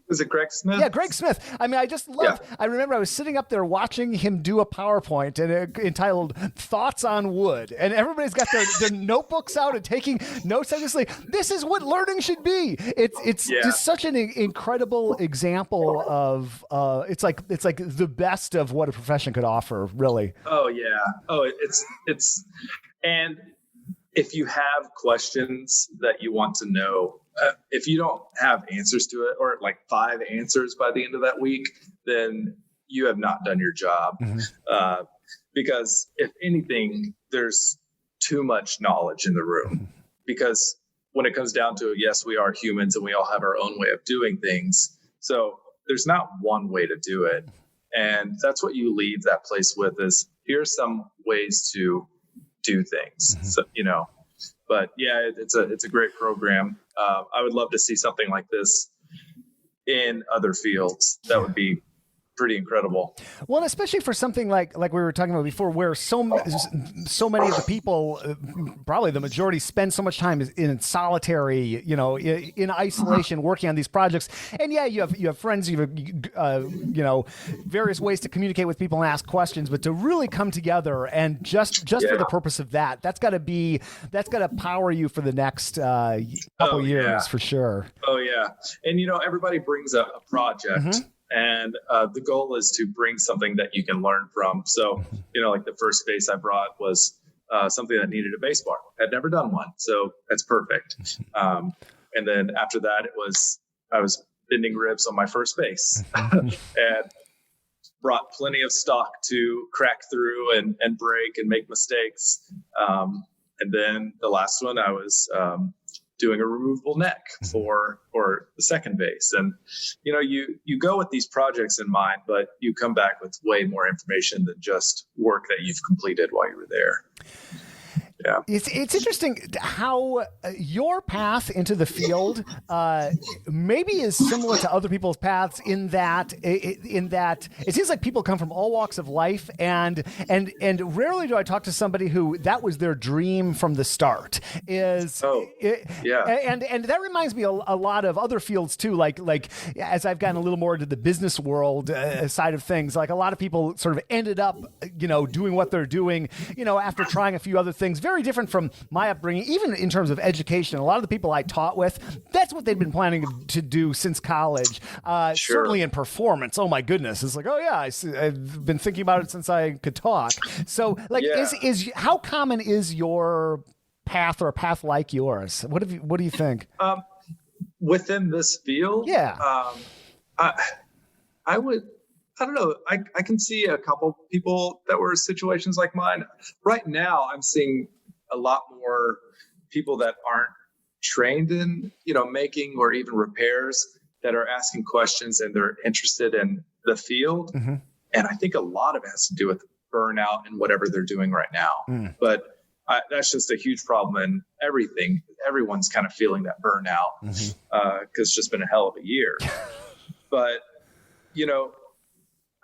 Was it Greg Smith? Yeah, Greg Smith. I mean, I just love, I remember I was sitting up there watching him do a PowerPoint entitled Thoughts on Wood. And everybody's got their notebooks out and taking notes. I'm just like, this is what learning should be. It's just such an incredible example of, it's like the best of what a profession could offer, really. Oh, yeah. Oh, it's, and if you have questions that you want to know, if you don't have answers to it, or like 5 answers by the end of that week, then you have not done your job. Because if anything, there's too much knowledge in the room. Because when it comes down to it, yes, we are humans and we all have our own way of doing things. So there's not one way to do it. And that's what you leave that place with is, here's some ways to do things. So, but yeah, it's a great program. I would love to see something like this in other fields. That would be pretty incredible. Well, especially for something like we were talking about before, where so many of the people, probably the majority, spend so much time in solitary, in isolation, working on these projects. And yeah, you have friends, you have various ways to communicate with people and ask questions, but to really come together and just for the purpose of that's got to power you for the next couple years for sure. Oh yeah, and everybody brings a project. And the goal is to bring something that you can learn from. So, like the first bass I brought was something that needed a bass bar. I'd never done one, so that's perfect. And then after that, I was bending ribs on my first bass and brought plenty of stock to crack through and break and make mistakes. And then the last one, I was doing a removable neck for the second bass. And, you go with these projects in mind, but you come back with way more information than just work that you've completed while you were there. Yeah. It's interesting how your path into the field maybe is similar to other people's paths in that it seems like people come from all walks of life, and rarely do I talk to somebody who that was their dream from the start. And that reminds me a lot of other fields too. Like as I've gotten a little more into the business world side of things, like a lot of people sort of ended up doing what they're doing after trying a few other things. Very different from my upbringing, even in terms of education. A lot of the people I taught with, that's what they'd been planning to do since college. Certainly in performance. Oh my goodness. It's like, oh yeah, I've been thinking about it since I could talk. So is how common is your path or a path like yours? What do you think? Within this field? Yeah. I don't know. I can see a couple people that were in situations like mine. Right now, I'm seeing a lot more people that aren't trained in, making or even repairs, that are asking questions and they're interested in the field. And I think a lot of it has to do with burnout and whatever they're doing right now. But that's just a huge problem in everything. Everyone's kind of feeling that burnout because it's just been a hell of a year. But,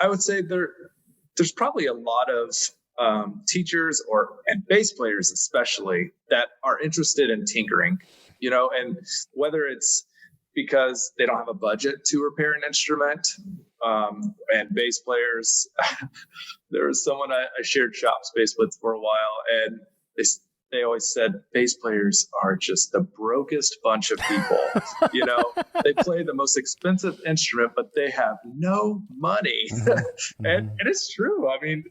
I would say there's probably a lot of teachers and bass players especially that are interested in tinkering, and whether it's because they don't have a budget to repair an instrument, and bass players, there was someone I shared shop space with for a while, and they always said bass players are just the brokest bunch of people. They play the most expensive instrument, but they have no money. And it's true. I mean,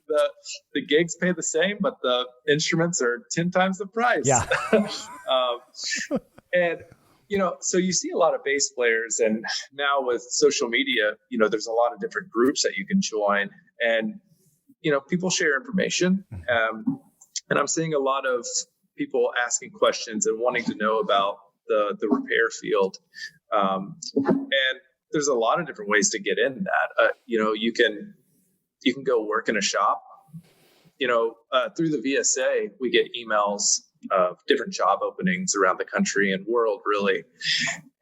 the gigs pay the same, but the instruments are 10 times the price. Yeah. And, so you see a lot of bass players, and now with social media, there's a lot of different groups that you can join, and, people share information. And I'm seeing a lot of people asking questions and wanting to know about the repair field. And there's a lot of different ways to get in that. You can go work in a shop. Through the VSA, we get emails of different job openings around the country and world, really.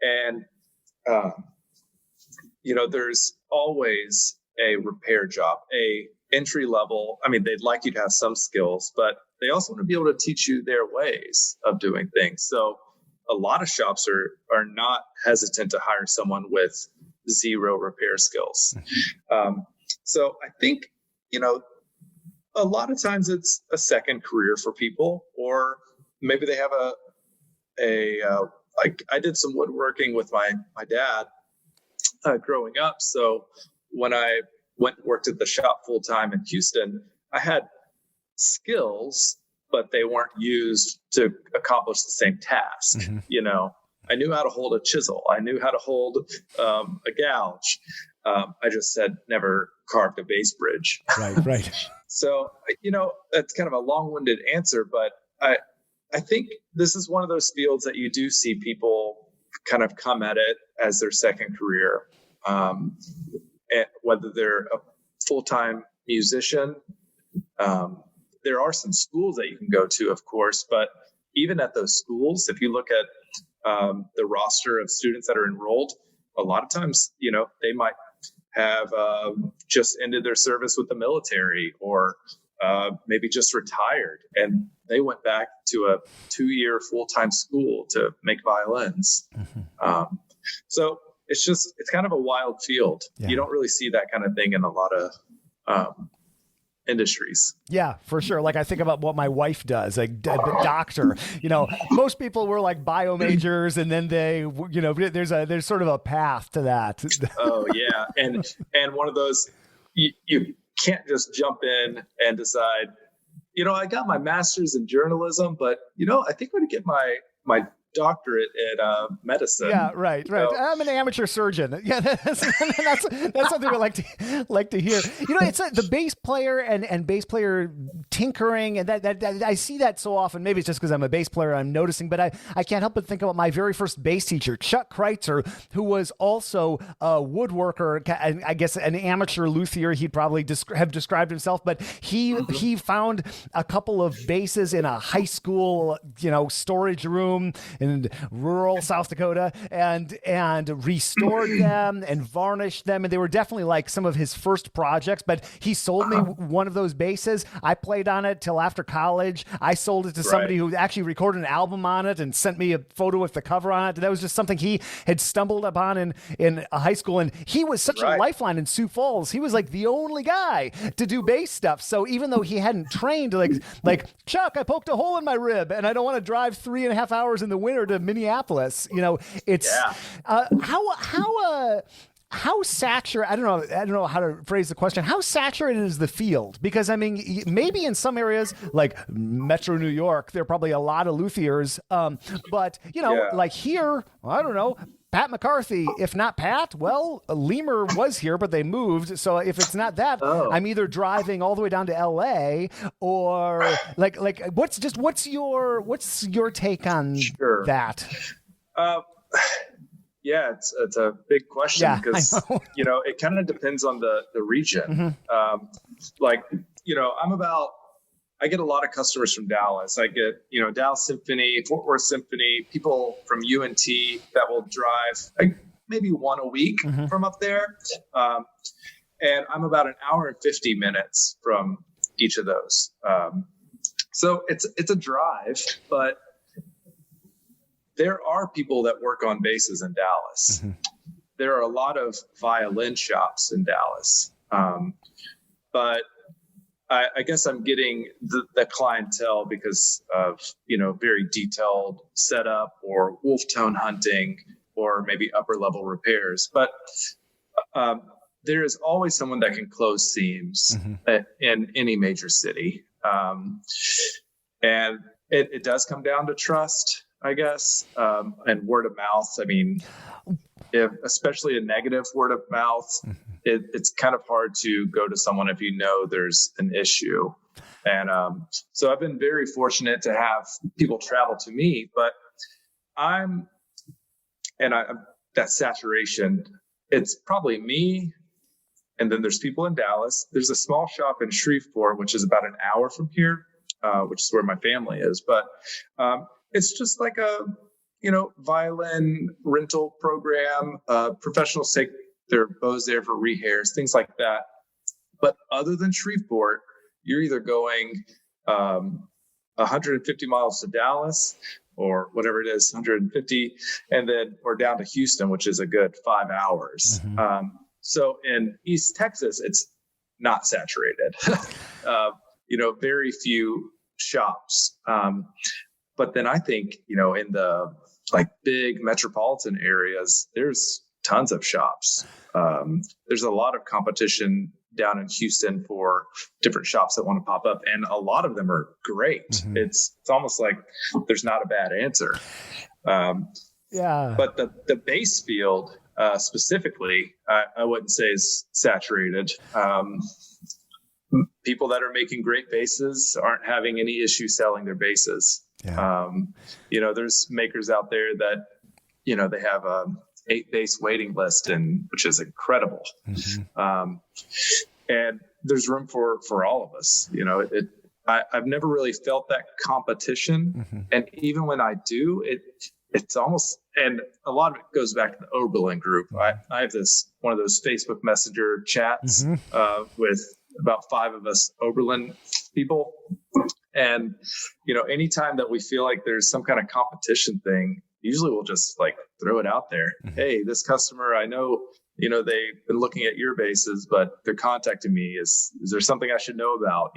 And, there's always a repair job, a entry level, I mean, they'd like you to have some skills, but they also want to be able to teach you their ways of doing things. So a lot of shops are not hesitant to hire someone with 0 repair skills. So I think, a lot of times it's a second career for people, or maybe they have like I did some woodworking with my dad growing up. So when I went and worked at the shop full time in Houston, I had skills, but they weren't used to accomplish the same task. I knew how to hold a chisel. I knew how to hold a gouge. I just had never carved a bass bridge. Right. So, that's kind of a long-winded answer, but I think this is one of those fields that you do see people kind of come at it as their second career. And whether they're a full-time musician, there are some schools that you can go to, of course, but even at those schools, if you look at the roster of students that are enrolled, a lot of times, they might have just ended their service with the military, or maybe just retired, and they went back to a 2-year full-time school to make violins. So it's kind of a wild field. Yeah. You don't really see that kind of thing in a lot of industries. Yeah, for sure. Like I think about what my wife does, like doctor, most people were like bio majors, and then they, there's sort of a path to that. Oh yeah. And one of those, you can't just jump in and decide, I got my master's in journalism, but I think I'm going to get my doctorate in medicine. Yeah, right. I'm an amateur surgeon. Yeah, that's something I like to hear. It's the bass player and bass player tinkering, and that I see that so often. Maybe it's just because I'm a bass player I'm noticing, but I can't help but think about my very first bass teacher, Chuck Kreitzer, who was also a woodworker, and I guess an amateur luthier. He'd probably have described himself, but he found a couple of basses in a high school, storage room in rural South Dakota, and restored them and varnished them, and they were definitely like some of his first projects. But he sold me one of those basses. I played on it till after college. I sold it to somebody who actually recorded an album on it and sent me a photo with the cover on it. That was just something he had stumbled upon in a high school, and he was such a lifeline in Sioux Falls. He was like the only guy to do bass stuff. So even though he hadn't trained, like Chuck, I poked a hole in my rib, and I don't want to drive 3.5 hours in the winter to Minneapolis. It's how saturated, I don't know how to phrase the question. How saturated is the field? Because maybe in some areas like Metro New York, there are probably a lot of luthiers. But like here, I don't know, Pat McCarthy, if not Pat, well, Lemur was here, but they moved. So if it's not that, I'm either driving all the way down to LA, or what's your take on that? Yeah, it's a big question, because it kind of depends on the region. I get a lot of customers from Dallas. I get Dallas Symphony, Fort Worth Symphony, people from UNT that will drive maybe one a week from up there, and I'm about an hour and 50 minutes from each of those. So it's a drive, but there are people that work on basses in Dallas. There are a lot of violin shops in Dallas. But I guess I'm getting the clientele because of, very detailed setup, or wolf tone hunting, or maybe upper level repairs. But there is always someone that can close seams in any major city. And it does come down to trust, I guess, and word of mouth. Especially a negative word of mouth, it's kind of hard to go to someone if there's an issue. And so I've been very fortunate to have people travel to me, but that saturation, it's probably me. And then there's people in Dallas. There's a small shop in Shreveport, which is about an hour from here, which is where my family is. But it's just like a, violin rental program. Professionals take their bows there for rehairs, things like that. But other than Shreveport, you're either going 150 miles to Dallas or whatever it is, 150, and then we're down to Houston, which is a good 5 hours. So in East Texas, it's not saturated. Very few shops. But then I think, in the like big metropolitan areas, there's tons of shops. There's a lot of competition down in Houston for different shops that want to pop up, and a lot of them are great. It's almost like there's not a bad answer. But the bass field specifically, I wouldn't say is saturated. People that are making great basses aren't having any issue selling their basses. There's makers out there that, they have a 8 bass waiting list, which is incredible. And there's room for all of us. I've never really felt that competition. And even when I do, it's almost, and a lot of it goes back to the Oberlin group. I have one of those Facebook Messenger chats with about 5 of us Oberlin people. And, anytime that we feel like there's some kind of competition thing, usually we'll just like throw it out there. Hey, this customer, I know, they've been looking at your basses, but they're contacting me. Is there something I should know about,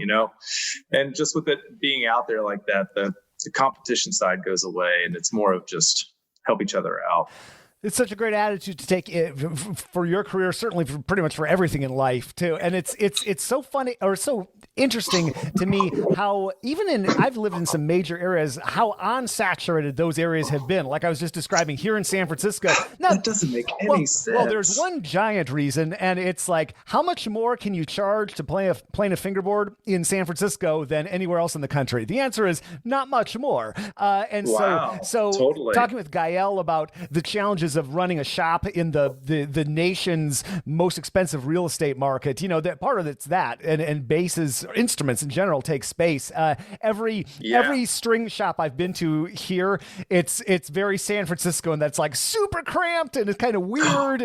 And just with it being out there like that, the competition side goes away, and it's more of just help each other out. It's such a great attitude to take for your career, certainly for pretty much for everything in life too. And it's so funny or so interesting to me how I've lived in some major areas, how unsaturated those areas have been. Like I was just describing here in San Francisco. That doesn't make any sense. Well, there's one giant reason, and it's like, how much more can you charge to play a fingerboard in San Francisco than anywhere else in the country? The answer is not much more. So totally. Talking with Gael about the challenges of running a shop in the nation's most expensive real estate market, that part of it's that, and basses, instruments in general, take space. Every string shop I've been to here, it's very San Francisco, and that's like super cramped and it's kind of weird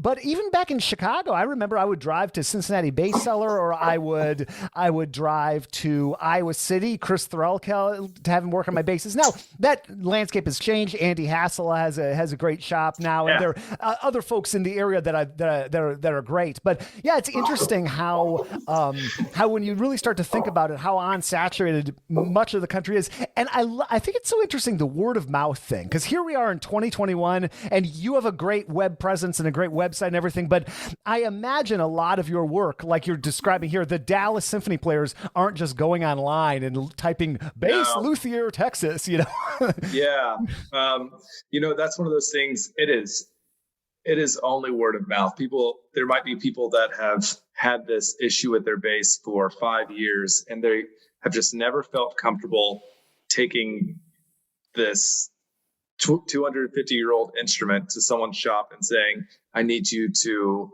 but even back in Chicago, I remember I would drive to Cincinnati Bass Cellar, or I would drive to Iowa City, Chris Threlkel, to have him work on my basses. Now that landscape has changed. Andy Hassel has a great shop now, and there are other folks in the area that are great. But yeah, it's interesting how when you really start to think about it, how unsaturated much of the country is. And I think it's so interesting, the word of mouth thing, because here we are in 2021, and you have a great web presence and a great website and everything. But I imagine a lot of your work, like you're describing here, the Dallas Symphony players aren't just going online and typing bass luthier Texas, Yeah. That's one of those things. It is only word of mouth. There might be people that have had this issue with their bass for 5 years, and they have just never felt comfortable taking this 250-year-old instrument to someone's shop and saying, I need you to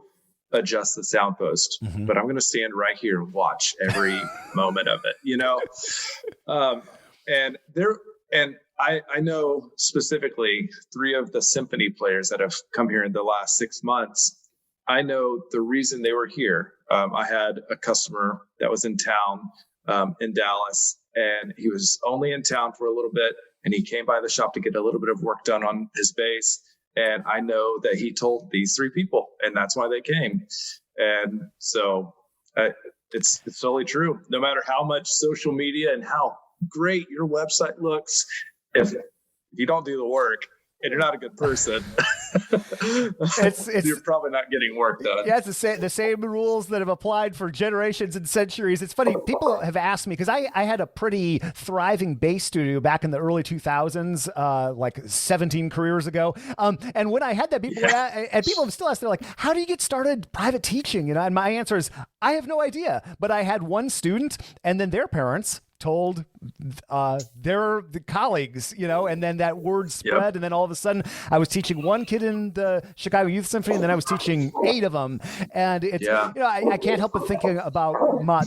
adjust the sound post, but I'm going to stand right here and watch every moment of it, and I know specifically 3 of the symphony players that have come here in the last 6 months. I know the reason they were here. I had a customer that was in town in Dallas, and he was only in town for a little bit, and he came by the shop to get a little bit of work done on his bass. And I know that he told these 3 people, and that's why they came. And so it's totally true. No matter how much social media and how great your website looks, if you don't do the work and you're not a good person, you're probably not getting work done. Yeah, it's the same rules that have applied for generations and centuries. It's funny, people have asked me, because I had a pretty thriving bass studio back in the early 2000s, like 17 careers ago. And when I had that, people have still asked, they're like, how do you get started private teaching? And my answer is, I have no idea. But I had one student and then their parents, told their the colleagues, and then that word spread, and then all of a sudden I was teaching one kid in the Chicago Youth Symphony, and then I was teaching 8 of them, and it's I can't help but thinking about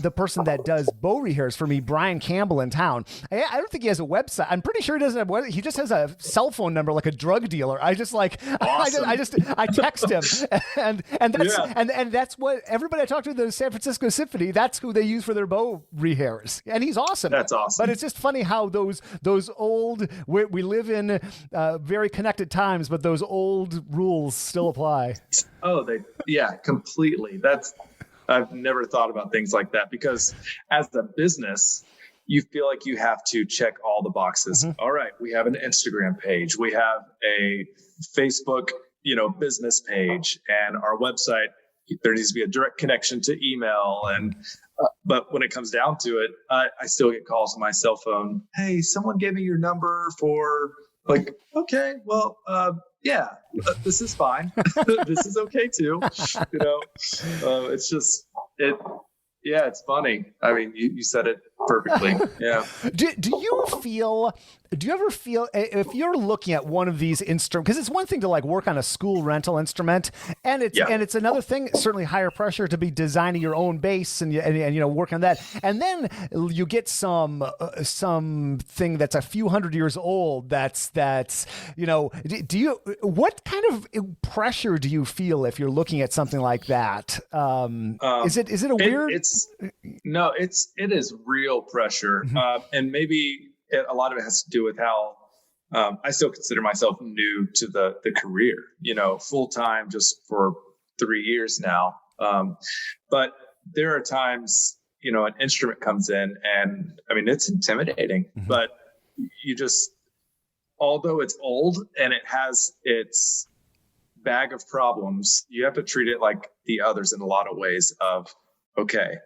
the person that does bow rehairs for me, Brian Campbell in town. I don't think he has a website. I'm pretty sure he doesn't have. He just has a cell phone number like a drug dealer. I just like awesome. I text him, and that's what everybody I talk to at the San Francisco Symphony. That's who they use for their bow rehairs, and he's awesome. That's awesome. But it's just funny how those old we live in very connected times, but those old rules still apply. Oh, completely. I've never thought about things like that, because as a business, you feel like you have to check all the boxes. Mm-hmm. All right, we have an Instagram page, we have a Facebook, business page, and our website. There needs to be a direct connection to email, but when it comes down to it, I still get calls on my cell phone. Hey, someone gave me your number for okay, well, this is fine. This is okay too. It's just it's funny. I mean, you said it perfectly. Yeah. Do you ever feel if you're looking at one of these instruments, because it's one thing to work on a school rental instrument, and it's another thing, certainly higher pressure, to be designing your own bass and work on that, and then you get something that's a few hundred years old. That's what kind of pressure do you feel if you're looking at something like that? Is it a weird? It is real pressure, and maybe. A lot of it has to do with how I still consider myself new to the career, full time just for 3 years now. But there are times, an instrument comes in, and I mean, it's intimidating, but although it's old and it has its bag of problems, you have to treat it like the others in a lot of ways of, okay,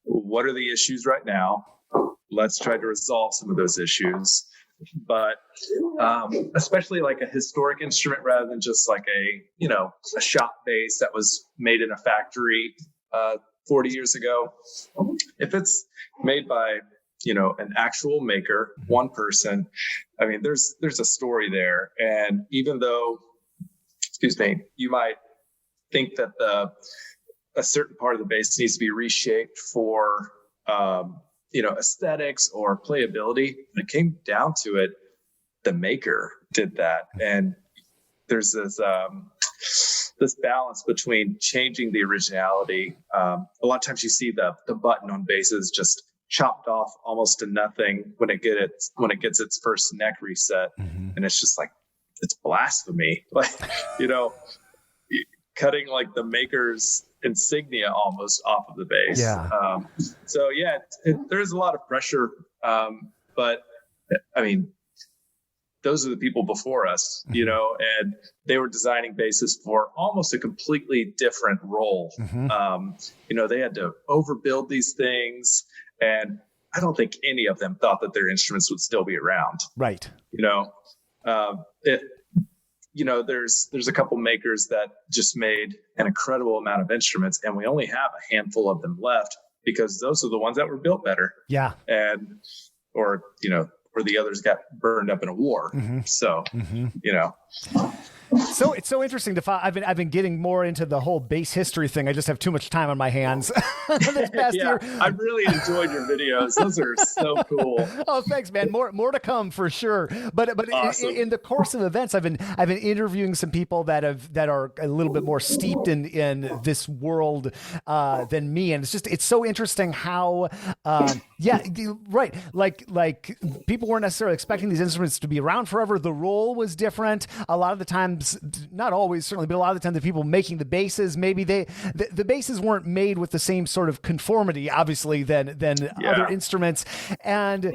what are the issues right now? Let's try to resolve some of those issues, but especially like a historic instrument rather than just like a shop bass that was made in a factory 40 years ago. If it's made by an actual maker, one person, I mean, there's a story there, and even though, you might think that a certain part of the bass needs to be reshaped for aesthetics or playability. When it came down to it, the maker did that. And there's this balance between changing the originality. A lot of times you see the button on basses just chopped off almost to nothing when it gets its first neck reset. Mm-hmm. And it's just it's blasphemy. Cutting the maker's insignia almost off of the bass. Yeah. There's a lot of pressure. But I mean, those are the people before us, and they were designing basses for almost a completely different role. Mm-hmm. They had to overbuild these things, and I don't think any of them thought that their instruments would still be around. Right. There's a couple makers that just made an incredible amount of instruments, and we only have a handful of them left because those are the ones that were built better. Yeah. Or the others got burned up in a war. Mm-hmm. So, So it's so interesting to find. I've been getting more into the whole bass history thing. I just have too much time on my hands this past year. I really enjoyed your videos. Those are so cool. Oh, thanks, man. More to come for sure. But awesome. in the course of events, I've been interviewing some people that are a little bit more steeped in this world than me, and it's so interesting how right, like people weren't necessarily expecting these instruments to be around forever. The role was different. A lot of the times, not always certainly, but a lot of the time the people making the basses, maybe the basses weren't made with the same sort of conformity, obviously, than other instruments. And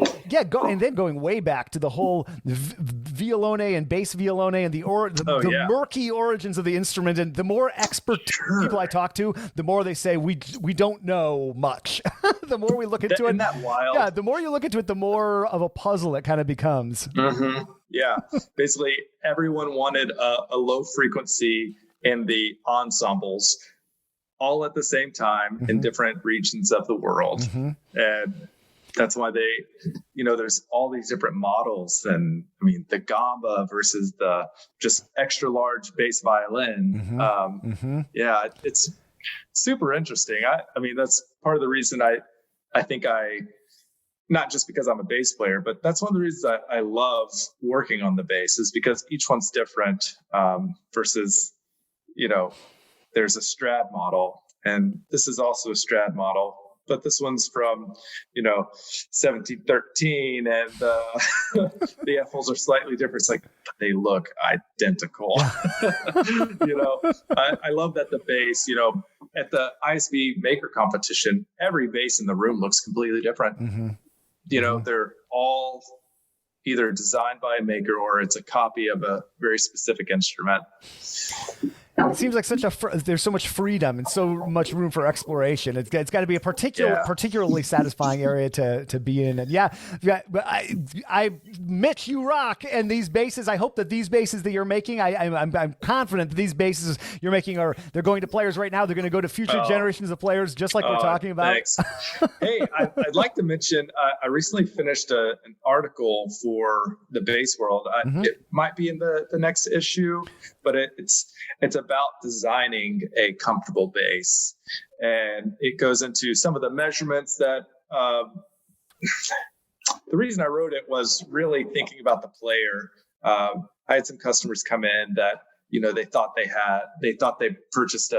going way back to the whole violone and bass violone and the murky origins of the instrument. And the more expert people I talk to, the more they say we don't know much. The more we look into it, isn't that wild? Yeah, the more you look into it, the more of a puzzle it kind of becomes. Mm-hmm. Yeah, basically everyone wanted a low frequency in the ensembles all at the same time in different regions of the world. Mm-hmm. And That's why there's all these different models. And I mean, the gamba versus the just extra large bass violin. Yeah, it's super interesting. I mean, that's part of the reason I think not just because I'm a bass player, but that's one of the reasons I love working on the bass, is because each one's different, versus, there's a Strad model, and this is also a Strad model, but this one's from, 1713, and the F holes are slightly different. It's like, they look identical. I love that the bass, at the ISB maker competition, every bass in the room looks completely different. They're all either designed by a maker or it's a copy of a very specific instrument. It seems like there's so much freedom and so much room for exploration. It's got to be a particularly satisfying area to be in. And Mitch, you rock. And these basses, I hope that these basses that you're making, I'm confident that these basses you're making they're going to players right now. They're going to go to future generations of players, just like we're talking about. Thanks. Hey, I'd like to mention, I recently finished an article for the Bass World. It might be in the next issue, but it's about designing a comfortable bass, and it goes into some of the measurements that the reason I wrote it was really thinking about the player. I had some customers come in that they thought they purchased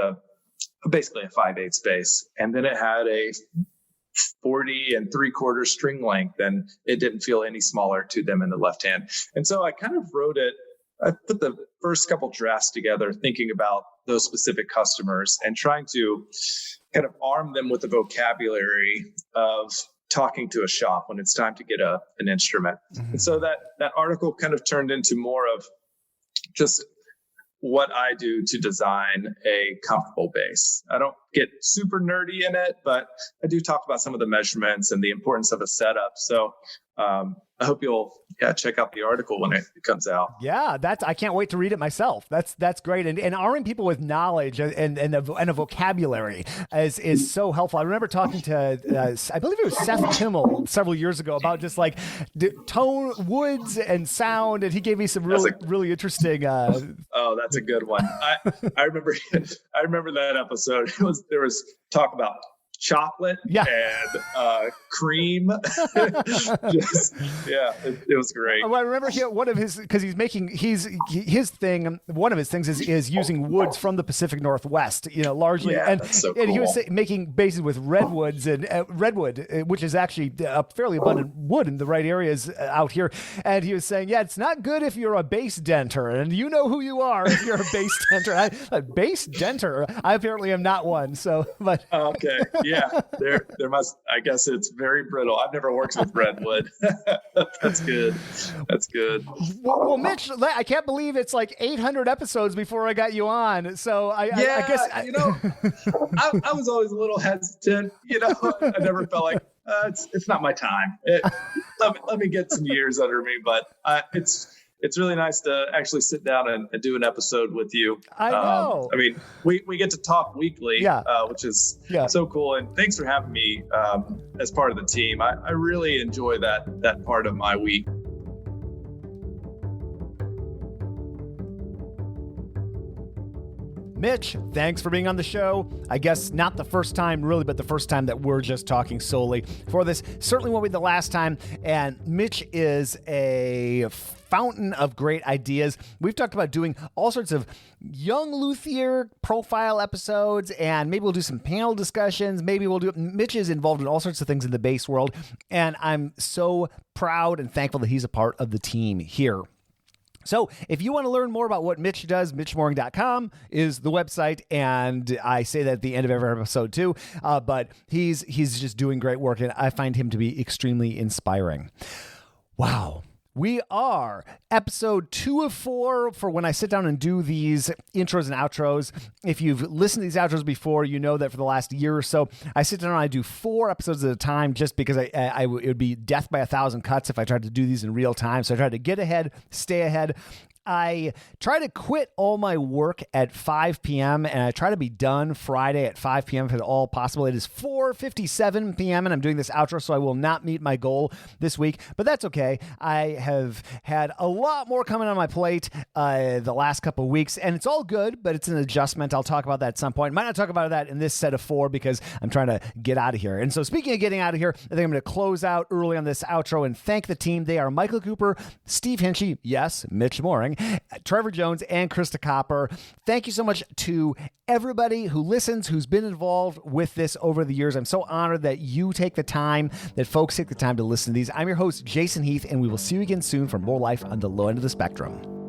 basically a 5/8 bass, and then it had a 40 3/4 string length, and it didn't feel any smaller to them in the left hand. And so I kind of wrote it. I put the first couple drafts together thinking about those specific customers and trying to kind of arm them with the vocabulary of talking to a shop when it's time to get an instrument. And so that article kind of turned into more of just what I do to design a comfortable bass. I don't get super nerdy in it, but I do talk about some of the measurements and the importance of a setup. So I hope you'll check out the article when it comes out. Yeah, I can't wait to read it myself. That's great. And arming people with knowledge and a vocabulary is so helpful. I remember talking to I believe it was Seth Kimmel several years ago about just like tone, woods, and sound, and he gave me some really interesting. That's a good one. I remember that episode. There was talk about chocolate and cream. It was great. Well, I remember one of his, because one of his things is using woods from the Pacific Northwest, largely. Yeah, that's so cool. And he was making bases with redwoods and redwood, which is actually a fairly abundant wood in the right areas out here. And he was saying, it's not good if you're a bass denter, and you know who you are if you're a bass denter. A bass denter? I apparently am not one. So, but okay. Yeah, there must. I guess it's very brittle. I've never worked with redwood. That's good. Well, Mitch, I can't believe it's like 800 episodes before I got you on. So I guess I was always a little hesitant. I never felt like it's not my time. Let me get some years under me, but it's really nice to actually sit down and do an episode with you. I know. I mean, we get to talk weekly, which is so cool. And thanks for having me as part of the team. I really enjoy that part of my week. Mitch, thanks for being on the show. I guess not the first time, really, but the first time that we're just talking solely for this. Certainly won't be the last time. And Mitch is a fountain of great ideas. We've talked about doing all sorts of young luthier profile episodes, and maybe we'll do some panel discussions. Mitch is involved in all sorts of things in the bass world, and I'm so proud and thankful that he's a part of the team here. So if you want to learn more about what Mitch does, mitchmoehring.com is the website. And I say that at the end of every episode too. But he's just doing great work, and I find him to be extremely inspiring. Wow. We are episode 2 of 4 for when I sit down and do these intros and outros. If you've listened to these outros before, you know that for the last year or so, I sit down and I do 4 episodes at a time just because it would be death by 1,000 cuts if I tried to do these in real time. So I tried to get ahead, stay ahead. I try to quit all my work at 5 p.m. and I try to be done Friday at 5 p.m. if at all possible. It is 4:57 p.m. and I'm doing this outro, so I will not meet my goal this week, but that's okay. I have had a lot more coming on my plate the last couple of weeks, and it's all good, but it's an adjustment. I'll talk about that at some point. Might not talk about that in this set of 4 because I'm trying to get out of here. And so speaking of getting out of here, I think I'm going to close out early on this outro and thank the team. They are Michael Cooper, Steve Hinchy, yes, Mitch Moehring, Trevor Jones, and Krista Copper. Thank you so much to everybody who listens, who's been involved with this over the years. I'm so honored that you take the time, that folks take the time to listen to these. I'm your host, Jason Heath, and we will see you again soon for more life on the low end of the spectrum.